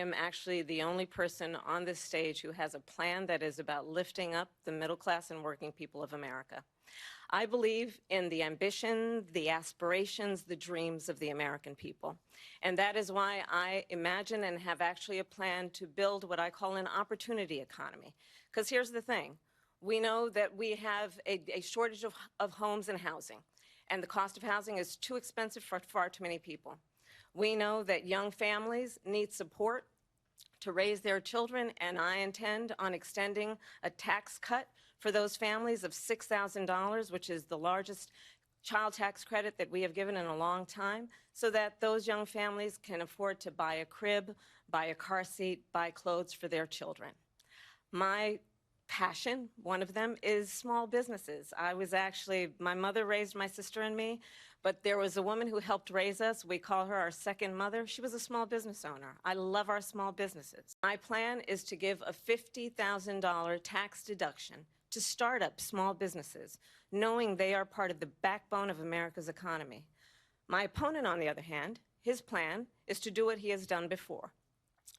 am actually the only person on this stage who has a plan that is about lifting up the middle class and working people of America. I believe in the ambition, the aspirations, the dreams of the American people. And that is why I imagine and have actually a plan to build what I call an opportunity economy. Because here's the thing. We know that we have a shortage of homes and housing, and the cost of housing is too expensive for far too many people. We know that young families need support to raise their children, and I intend on extending a tax cut for those families of $6,000, which is the largest child tax credit that we have given in a long time, so that those young families can afford to buy a crib, buy a car seat, buy clothes for their children. My passion, one of them, is small businesses. My mother raised my sister and me, but there was a woman who helped raise us. We call her our second mother. She was a small business owner. I love our small businesses. My plan is to give a $50,000 tax deduction to start up small businesses, knowing they are part of the backbone of America's economy. My opponent, on the other hand, his plan is to do what he has done before,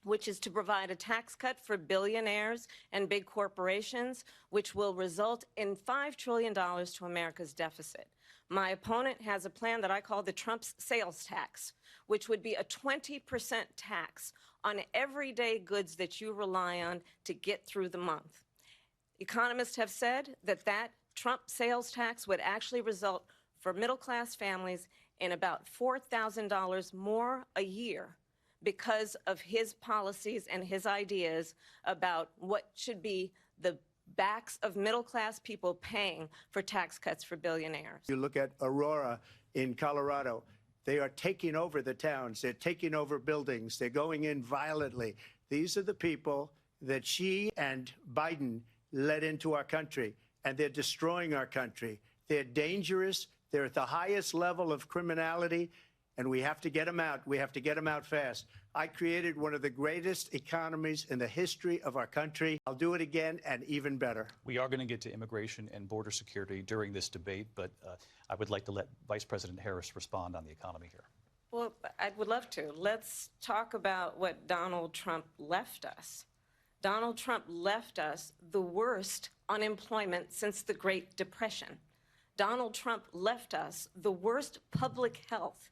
which is to provide a tax cut for billionaires and big corporations, which will result in $5 trillion to America's deficit. My opponent has a plan that I call the Trump's sales tax, which would be a 20% tax on everyday goods that you rely on to get through the month. Economists have said that that Trump sales tax would actually result for middle-class families in about $4,000 more a year because of his policies and his ideas about what should be the backs of middle-class people paying for tax cuts for billionaires. You look at Aurora in Colorado. They are taking over the towns. They're taking over buildings. They're going in violently. These are the people that she and Biden led into our country, and they're destroying our country. They're dangerous. They're at the highest level of criminality, and we have to get them out. We have to get them out fast. I created one of the greatest economies in the history of our country. I'll do it again and even better. We are going to get to immigration and border security during this debate, but I would like to let Vice President Harris respond on the economy here. Well, I would love to. Let's talk about what Donald Trump left us. Donald Trump left us the worst unemployment since the Great Depression. Donald Trump left us the worst public health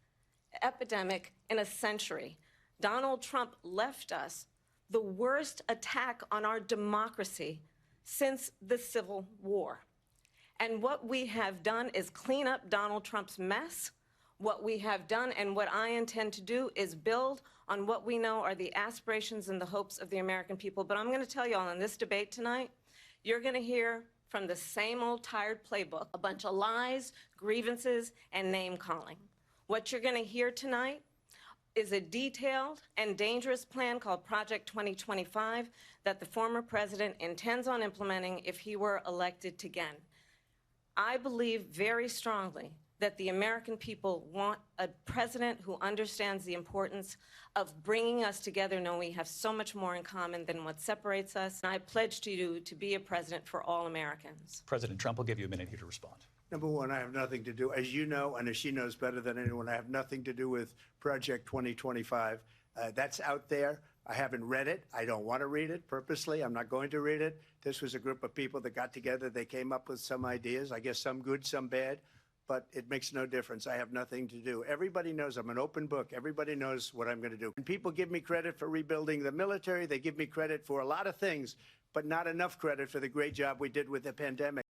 epidemic in a century. Donald Trump left us the worst attack on our democracy since the Civil War. And what we have done is clean up Donald Trump's mess. What we have done and what I intend to do is build on what we know are the aspirations and the hopes of the American people. But I'm going to tell you all in this debate tonight, you're going to hear from the same old tired playbook, a bunch of lies, grievances, and name-calling. What you're going to hear tonight is a detailed and dangerous plan called Project 2025 that the former president intends on implementing if he were elected again. I believe very strongly that the American people want a president who understands the importance of bringing us together, knowing we have so much more in common than what separates us. And I pledge to you to be a president for all Americans. President Trump will give you a minute here to respond. Number one, I have nothing to do, as you know, and as she knows better than anyone, I have nothing to do with Project 2025. That's out there. I haven't read it. I don't want to read it purposely. I'm not going to read it. This was a group of people that got together. They came up with some ideas, I guess some good, some bad, but it makes no difference. I have nothing to do. Everybody knows I'm an open book. Everybody knows what I'm going to do. And people give me credit for rebuilding the military. They give me credit for a lot of things, but not enough credit for the great job we did with the pandemic.